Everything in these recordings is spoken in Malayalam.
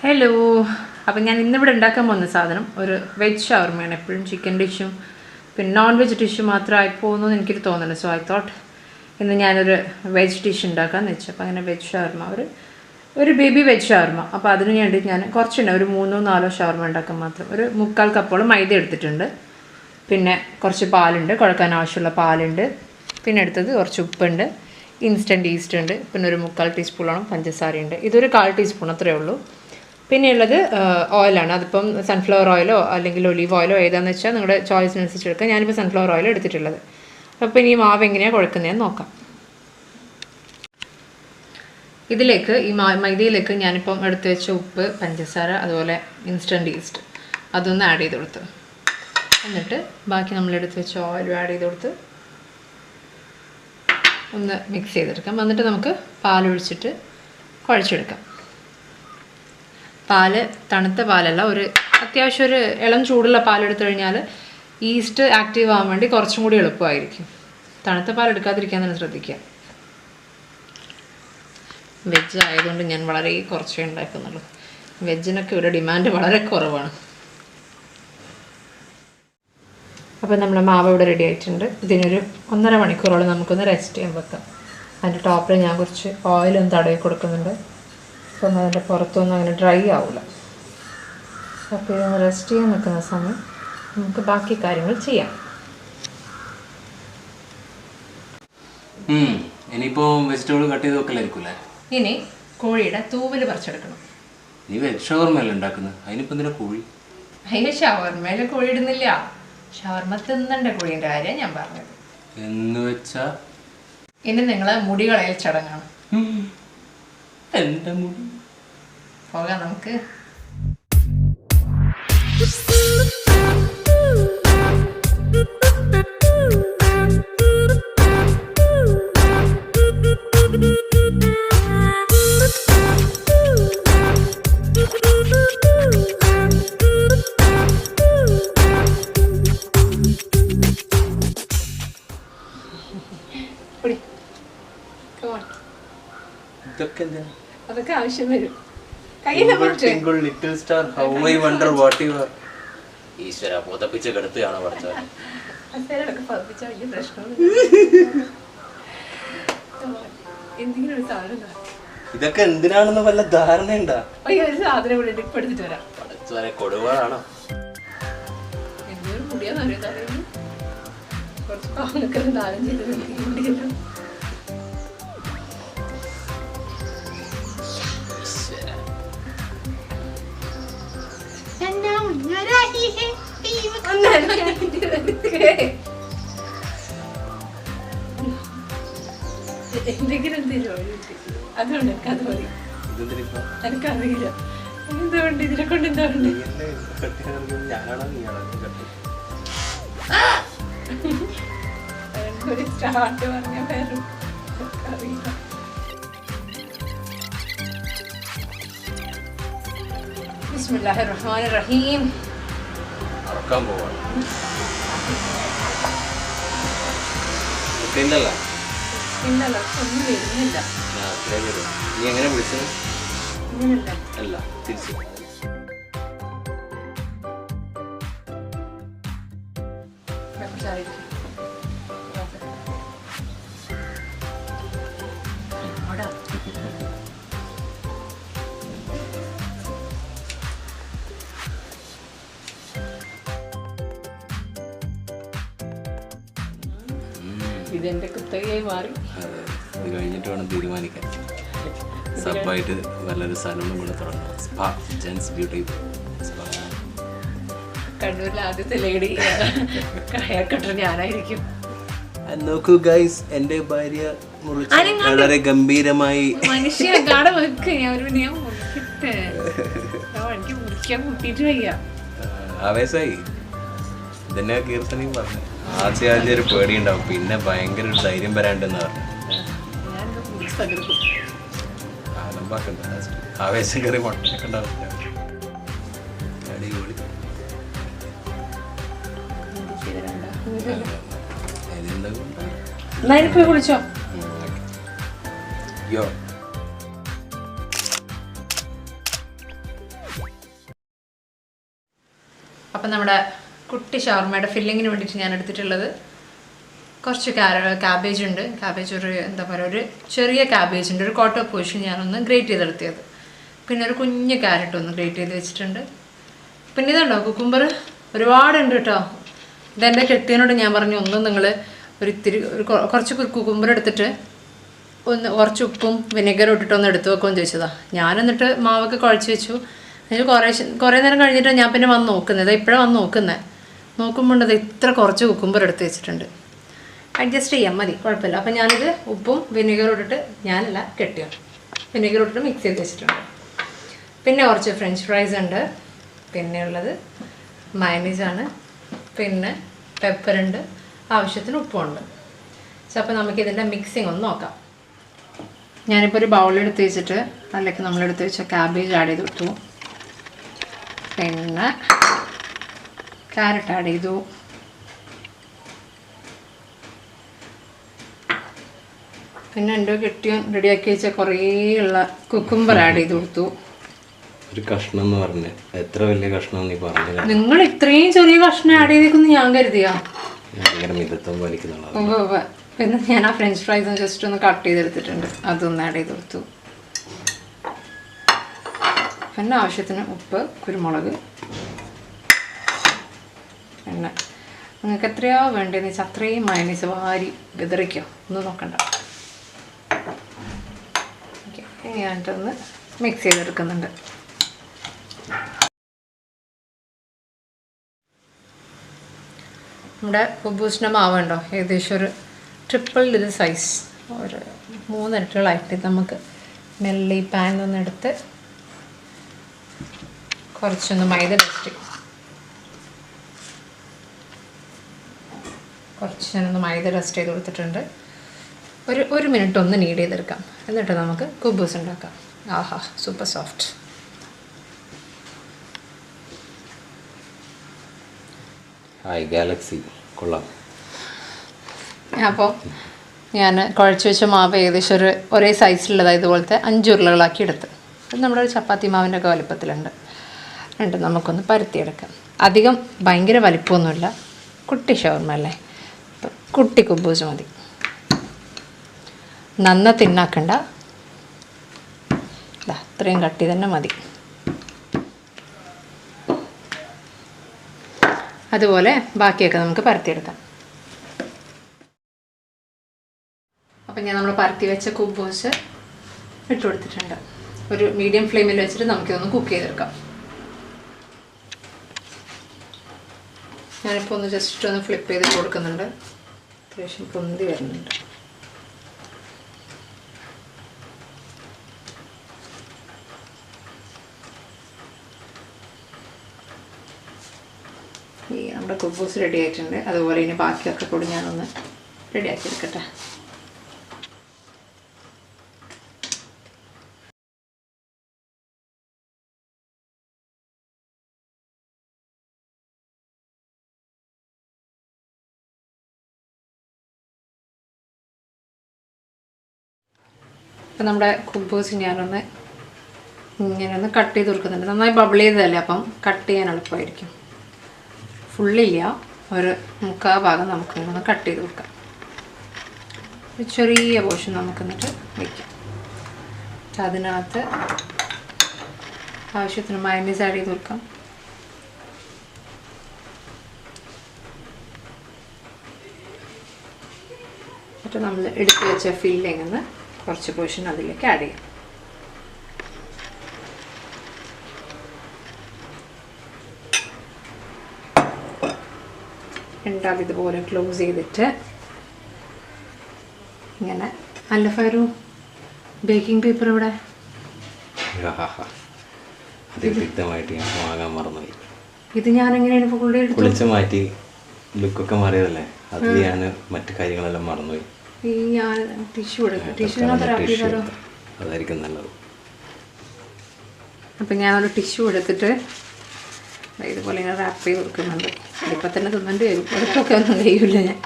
ഹലോ, അപ്പം ഞാൻ ഇന്നിവിടെ ഉണ്ടാക്കാൻ പോകുന്ന സാധനം ഒരു വെജ് ഷവർമയാണ്. എപ്പോഴും ചിക്കൻ ഡിഷും പിന്നെ നോൺ വെജ് ഡിഷും മാത്രമായി പോകുന്നു എനിക്കൊരു തോന്നുന്നു. സോ ഐ തോട്ട് ഇന്ന് ഞാനൊരു വെജ് ഡിഷ് ഉണ്ടാക്കാമെന്ന് വെച്ചു. അപ്പോൾ അങ്ങനെ വെജ് ഷവർമ ഒരു ബേബി വെജ് ഷവർമ. അപ്പോൾ അതിന് വേണ്ടി ഞാൻ കുറച്ചുണ്ട്, ഒരു 3-4 ഷവർമ ഉണ്ടാക്കാൻ മാത്രം. ഒരു 3/4 കപ്പോളം മൈദ എടുത്തിട്ടുണ്ട്. പിന്നെ കുറച്ച് പാലുണ്ട്, കുഴക്കാൻ ആവശ്യമുള്ള പാലുണ്ട്. പിന്നെ എടുത്തത് കുറച്ച് ഉപ്പുണ്ട്, ഇൻസ്റ്റൻറ്റ് ഈസ്റ്റ് ഉണ്ട്. പിന്നെ ഒരു 3/4 ടീസ്പൂണോളം പഞ്ചസാരയുണ്ട്. ഇതൊരു 1/4 ടീസ്പൂൺ അത്രയേ ഉള്ളൂ. പിന്നെയുള്ളത് ഓയിലാണ്. അതിപ്പം സൺഫ്ലവർ ഓയിലോ അല്ലെങ്കിൽ ഒലീവ് ഓയിലോ ഏതാണെന്ന് വെച്ചാൽ നിങ്ങളുടെ ചോയ്സിനനുസരിച്ച് എടുക്കുക. ഞാനിപ്പോൾ സൺഫ്ലവർ ഓയിൽ എടുത്തിട്ടുള്ളത്. അപ്പോൾ ഇനി മാവ് എങ്ങനെയാണ് കുഴക്കുന്നതെന്ന് നോക്കാം. ഇതിലേക്ക് ഈ മൈദയിലേക്ക് ഞാനിപ്പം എടുത്ത് വെച്ച ഉപ്പ്, പഞ്ചസാര, അതുപോലെ ഇൻസ്റ്റൻറ്റ് ഈസ്റ്റ് അതൊന്ന് ആഡ് ചെയ്ത് കൊടുത്തു. എന്നിട്ട് ബാക്കി നമ്മളെടുത്ത് വെച്ച ഓയിലും ആഡ് ചെയ്ത് കൊടുത്ത് ഒന്ന് മിക്സ് ചെയ്തെടുക്കാം. എന്നിട്ട് നമുക്ക് പാലൊഴിച്ചിട്ട് കുഴച്ചെടുക്കാം. പാല് തണുത്ത പാലല്ല, ഒരു അത്യാവശ്യം ഒരു ഇളം ചൂടുള്ള പാലെടുത്തു കഴിഞ്ഞാൽ ഈസ്റ്റ് ആക്റ്റീവ് ആവാൻ വേണ്ടി കുറച്ചും കൂടി എളുപ്പമായിരിക്കും. തണുത്ത പാൽ എടുക്കാതിരിക്കാൻ തന്നെ ശ്രദ്ധിക്കുക. വെജ് ആയതുകൊണ്ട് ഞാൻ വളരെ കുറച്ചേ ഉണ്ടാക്കുന്നുള്ളൂ. വെജിനൊക്കെ ഇവിടെ ഡിമാൻഡ് വളരെ കുറവാണ്. അപ്പോൾ നമ്മൾ മാവ് ഇവിടെ റെഡി ആയിട്ടുണ്ട്. ഇതിനൊരു 1.5 മണിക്കൂറോളം നമുക്കൊന്ന് റെസ്റ്റ് ചെയ്യാൻ വെക്കാം. അതിൻ്റെ ടോപ്പിൽ ഞാൻ കുറച്ച് ഓയിലൊന്ന് തടവി കൊടുക്കുന്നുണ്ട്. അപ്പം അതിൻ്റെ പുറത്തൊന്നും അങ്ങനെ ഡ്രൈ ആവില്ല. അപ്പോൾ ഇതൊന്ന് റെസ്റ്റ് ചെയ്യാൻ നിൽക്കുന്ന സമയം നമുക്ക് ബാക്കി കാര്യങ്ങൾ ചെയ്യാം. ഇനിയിപ്പോൾ വെജിറ്റബിൾ കട്ട് ചെയ്ത് വെക്കലായിരിക്കും. ഇനി കോഴിയുടെ തൂവൽ പറിച്ചെടുക്കണം. നീ വെജ് ഷവർമയല്ലേ ഉണ്ടാക്കുന്നത്, അതിനിപ്പോൾ എന്തിനാ കോഴി? അതിന് ഷവർമയിൽ കോഴി ഇടുന്നില്ല. ഷവർമ തിന്നണ്ട കോഴീൻ്റെ കാര്യം ഞാൻ പറഞ്ഞത്. എന്ന് വെച്ചാ ഇനി നിങ്ങളെ മുടി കളയൽ ചടങ്ങാണ്. എൻ്റെ മുടി പോകാം നമുക്ക്. അതൊക്കെ ആവശ്യം വരും. ഈശ്വര പുതപ്പിച്ച് കിടത്തുകയാണോ പഠിച്ചത്? ഇതൊക്കെ എന്തിനാണെന്ന് വല്ല ധാരണയുണ്ടാ? ഒരു സാധനം കൂടെ ഇപ്പൊ എടുത്തിട്ട് വരാം. പഠിച്ചവരെ കൊടുവാണോ? എന്തൊരു മുടിയാന്ന് അറിയാം. കുറച്ച് പാവനൊക്കെ ദാനം ചെയ്ത് എന്തെങ്കിലും അതുകൊണ്ട് എനിക്കത് മതി. എനിക്കറിയില്ല എന്തുകൊണ്ട് ഇതിനെ കൊണ്ട് എന്തുകൊണ്ട് ഒരു സ്റ്റാർട്ട് പറഞ്ഞ പേരും അറിയില്ല. ബിസ്മില്ലാഹിർ റഹ്മാനിർ റഹീം. അറക്കാൻ പോവാണ്. ഇല്ലല്ല ഒന്നും വരുന്നില്ല. നീ എങ്ങനെ വിളിച്ചത്? അല്ല തിരിച്ചു ഇതെന്റെ കുത്തകയായി മാറി. ഇത് കഴിഞ്ഞിട്ട് വേണം തീരുമാനിക്കാൻ. സബായിട്ട് നല്ലൊരു സലൂണും കൂടെ തുടങ്ങണം. Spa, gents beauty spa. കണ്ണൂരിലെ ആദ്യത്തെ ലേഡി ഹെയർ കട്ടർ ഞാനായിരിക്കും. നോക്കൂ ഗൈസ്, എന്റെ ഭാര്യ വളരെ ഗംഭീരമായി മനുഷ്യ കാണാൻ വെക്ക്. ഞാൻ മുറിക്കട്ടെ, എനിക്ക് മുറിക്കാൻ മുട്ടിട്ട് വയ്യ. ആവേശമായി. ഇതന്നെ കീർത്തനയും പറഞ്ഞു. ആദ്യം ഒരു പേടിയുണ്ടാവും, പിന്നെ ഭയങ്കര ഒരു ധൈര്യം വരാണ്ടെന്ന് പറഞ്ഞു. ആവേശം കയറി മുട്ടൊക്കെ ഉണ്ടാവില്ല. അടിപൊളി. കുളിച്ചോ? അപ്പം നമ്മുടെ കുട്ടി ഷവർമയുടെ ഫില്ലിങ്ങിന് വേണ്ടിയിട്ട് ഞാൻ എടുത്തിട്ടുള്ളത് കുറച്ച് ക്യാബേജ് ഉണ്ട്. ക്യാബേജ് ഒരു എന്താ പറയുക, ഒരു ചെറിയ ക്യാബേജ് ഉണ്ട്, ഒരു ക്വാർട്ടർ പോർഷൻ ഞാനൊന്ന് ഗ്രേറ്റ് ചെയ്തെടുത്തിയത്. പിന്നെ ഒരു കുഞ്ഞ് ക്യാരറ്റ് ഒന്ന് ഗ്രേറ്റ് ചെയ്ത് വെച്ചിട്ടുണ്ട്. പിന്നെ ഇതുണ്ടോ കുക്കുംബർ ഒരുപാടുണ്ട് കേട്ടോ. ഇതെൻ്റെ കെട്ടിയനോട് ഞാൻ പറഞ്ഞു, ഒന്ന് നിങ്ങൾ കുറച്ച് കുക്കുംബർ എടുത്തിട്ട് കുറച്ച് ഉപ്പും വിനെഗറും ഇട്ടിട്ടൊന്ന് എടുത്ത് വെക്കുമെന്ന് ചോദിച്ചതാണ്. ഞാൻ എന്നിട്ട് മാവൊക്കെ കുഴച്ച് വെച്ചു. അതിന് കുറേ നേരം കഴിഞ്ഞിട്ട് ഞാൻ പിന്നെ വന്ന് നോക്കുന്നത്, ഇപ്പോഴാണ് വന്ന് നോക്കുമ്പോൾ അത് ഇത്ര കുറച്ച് കുക്കുംബർ എടുത്ത് വെച്ചിട്ടുണ്ട്. അഡ്ജസ്റ്റ് ചെയ്യാം, മതി, കുഴപ്പമില്ല. അപ്പം ഞാനിത് ഉപ്പും വിനെഗറും ഇട്ടിട്ട്, ഞാനല്ല കെട്ടിയോ, വിനെഗറും ഇട്ടിട്ട് മിക്സ് ചെയ്ത് വെച്ചിട്ടുണ്ട്. പിന്നെ കുറച്ച് ഫ്രഞ്ച് ഫ്രൈസ് ഉണ്ട്, പിന്നെ ഉള്ളത് മയണീസാണ്, പിന്നെ പെപ്പറുണ്ട്, ആവശ്യത്തിന് ഉപ്പുണ്ട്. അപ്പോൾ നമുക്കിതിൻ്റെ മിക്സിങ് ഒന്ന് നോക്കാം. ഞാനിപ്പോൾ ഒരു ബൗളെടുത്ത് വെച്ചിട്ട് അതിലേക്ക് നമ്മളെടുത്ത് വെച്ച ക്യാബേജ് ആഡ് ചെയ്ത് കൊടുത്തു, പിന്നെ ക്യാരറ്റ് ആഡ് ചെയ്തു, പിന്നെ എൻ്റെ കെട്ടിയോ റെഡിയാക്കി വെച്ച കുറേ ഉള്ള കുക്കുംബർ ആഡ് ചെയ്ത് കൊടുത്തു. ഒരു കഷ്ണം എന്ന് പറഞ്ഞ എത്ര വലിയ കഷ്ണം നീ പറഞ്ഞു? നിങ്ങൾ ഇത്രയും ചെറിയ കഷ്ണം ആഡ് ചെയ്തേക്കുന്നു ഞാൻ കരുതിയാ. പിന്നെ ഞാൻ ആ ഫ്രഞ്ച് ഫ്രൈസ് ജസ്റ്റ് ഒന്ന് കട്ട് ചെയ്തെടുത്തിട്ടുണ്ട്, അതൊന്ന് ആഡ് ചെയ്ത് കൊടുത്തു. പിന്നെ ആവശ്യത്തിന് ഉപ്പ്, കുരുമുളക്, പിന്നെ നിങ്ങൾക്ക് എത്രയോ വേണ്ടതെന്ന് വെച്ചാൽ അത്രയും മയണീസ് വാരി വിതറിക്കോ, ഒന്നും നോക്കണ്ട. ഓക്കെ, ഞാനിട്ടൊന്ന് മിക്സ് ചെയ്തെടുക്കുന്നുണ്ട്. നമ്മുടെ കുബൂസിൻ്റെ മാവുണ്ടോ, ഏകദേശം ഒരു ട്രിപ്പിൾ ഇത് സൈസ്, ഒരു 3 ഇരട്ടികളായിട്ട് നമുക്ക് മെല്ലെ ഈ പാൻ ഒന്ന് എടുത്ത് കുറച്ചൊന്ന് മൈദ ഡസ്റ്റ്, കുറച്ച് ഞാനൊന്ന് മൈദ ഡസ്റ്റ് ചെയ്ത് കൊടുത്തിട്ടുണ്ട്. ഒരു മിനിറ്റ് ഒന്ന് നീഡ് ചെയ്തെടുക്കാം, എന്നിട്ട് നമുക്ക് കുബൂസ് ഉണ്ടാക്കാം. ആഹാ, സൂപ്പർ സോഫ്റ്റ്. ഹായ് ഗാലക്സി, കൊള്ളാം. അപ്പോൾ ഞാൻ കുഴച്ച് വെച്ച മാവ് ഏകദേശം ഒരേ സൈസിലുള്ളതാണ്, ഇതുപോലത്തെ 5 ഉരുളകളാക്കി എടുത്ത്. അത് നമ്മുടെ ഒരു ചപ്പാത്തി മാവിൻ്റെ ഒക്കെ വലിപ്പത്തിലുണ്ട്. എന്നിട്ട് നമുക്കൊന്ന് പരത്തിയെടുക്കാം. അധികം ഭയങ്കര വലിപ്പമൊന്നുമില്ല, കുട്ടി ഷവർമ അല്ലേ, കുട്ടി കുബൂസ് മതി, നന്ന തിന്നാക്കണ്ട, അത്രയും കട്ടി തന്നെ മതി. അതുപോലെ ബാക്കിയൊക്കെ നമുക്ക് പരത്തിയെടുക്കാം. അപ്പം ഞാൻ നമ്മൾ പരത്തി വെച്ച കുബൂസ് ഇട്ട് കൊടുത്തിട്ടുണ്ട്. ഒരു മീഡിയം ഫ്ലെയിമിൽ വെച്ചിട്ട് നമുക്കിതൊന്ന് കുക്ക് ചെയ്തെടുക്കാം. ഞാനിപ്പോൾ ഒന്ന് ജസ്റ്റ് ഒന്ന് ഫ്ലിപ്പ് ചെയ്ത് കൊടുക്കുന്നുണ്ട്, അത്യാവശ്യം പൊന്തി വരുന്നുണ്ട്. നമ്മുടെ കുബൂസ് റെഡി ആയിട്ടുണ്ട്. അതുപോലെ ഇനി ബാക്കിയൊക്കെ കൂടി ഞാനൊന്ന് റെഡിയാക്കി എടുക്കട്ടെ. അപ്പം നമ്മുടെ കുബൂസ് ഞാനൊന്ന് ഇങ്ങനെ ഒന്ന് കട്ട് ചെയ്ത് കൊടുക്കുന്നുണ്ട്. നന്നായി ബബിൾ ചെയ്തതല്ലേ, അപ്പം കട്ട് ചെയ്യാൻ എളുപ്പമായിരിക്കും. ഫുള്ളില്ല, ഒരു 3/4 ഭാഗം നമുക്കിങ്ങനെ കട്ട് ചെയ്ത് കൊടുക്കാം. ഒരു ചെറിയ പോർഷൻ നമുക്ക് എന്നിട്ട് വയ്ക്കാം. അതിനകത്ത് ആവശ്യത്തിന് മയണീസ് ആഡ് ചെയ്ത് കൊടുക്കാം. എന്നിട്ട് നമ്മൾ എടുത്ത് വെച്ച ഫില്ലിംഗ് ഒന്ന് കുറച്ച് പോർഷൻ അതിലേക്ക് ആഡ് ചെയ്യാം. രണ്ടാമത് ഇതുപോലെ ക്ലോസ് ചെയ്തിട്ട് ഇങ്ങനെ അല്ല ഫയറു ബേക്കിംഗ് പേപ്പർ ഇവിടെ വാങ്ങാൻ മറന്നുപോയി. ഇത് ഞാൻ എങ്ങനെയാണ് ഇപ്പോൾ കൊണ്ടുപോയി കുളിച്ച് മാറ്റി ലുക്കൊക്കെ മാറിയതല്ലേ, അതിൽ ഞാൻ മറ്റു കാര്യങ്ങളെല്ലാം മറന്നുപോയി. ഈ ഞാൻ ടിഷ്യൂ എടുക്കാം, ടിഷ്യൂനകത്ത് അതായിരിക്കും നല്ലത്. അപ്പം ഞാനൊരു ടിഷ്യൂ എടുത്തിട്ട് ഇതുപോലെ ഇങ്ങനെ റാപ്പ് ചെയ്ത് കൊടുക്കുന്നുണ്ട്. ഇപ്പം തന്നെ തിന്നേണ്ടി വരും, എടുത്തൊക്കെ ഒന്നും കഴിയില്ല ഞാൻ.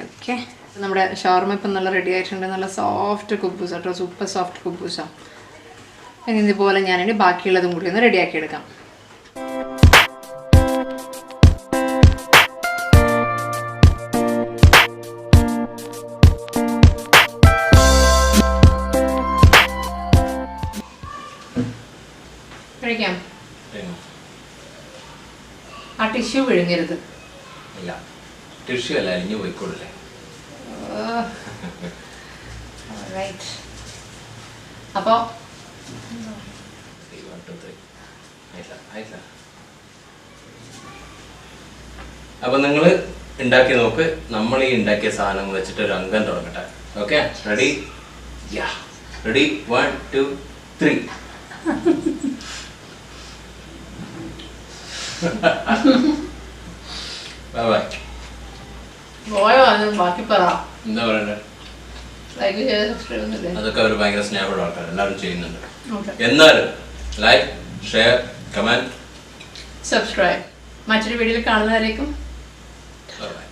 ഓക്കെ, നമ്മുടെ ഷവർമ ഇപ്പം നല്ല റെഡി ആയിട്ടുണ്ട്. നല്ല സോഫ്റ്റ് കുബൂസ് കേട്ടോ, സൂപ്പർ സോഫ്റ്റ് കുബൂസാണ്. ഇനി ഇതുപോലെ ഞാനിനി ബാക്കിയുള്ളതും കൂടി ഒന്ന് റെഡിയാക്കി എടുക്കാം. കഴിക്കാം. ആ ടിഷ്യൂ വിഴുങ്ങരുത്. ഇല്ല, ടിഷ്യൂ അല്ല, അലിഞ്ഞു പോയിക്കോളൂല്ലേ. അപ്പോൾ അപ്പൊ നിങ്ങൾ ഉണ്ടാക്കി നോക്ക്. നമ്മൾ ഈ ഉണ്ടാക്കിയ സാധനം വെച്ചിട്ട് ഒരു അംഗം തുടങ്ങട്ടെ. Okay, ready? Ready, 1 2 3. Bye bye. ബാക്കി പറ. എന്താ പറയണ്ടേ? അതൊക്കെ അവർ ഭയങ്കര സ്നേഹമുള്ള ആൾക്കാർ, എല്ലാവരും ചെയ്യുന്നുണ്ട്. എന്നാലും ലൈക്ക്, ഷെയർ, കമന്റ്, സബ്സ്ക്രൈബ്. മറ്റൊരു വീഡിയോയിൽ കാണുന്നവരേക്കും ബൈ.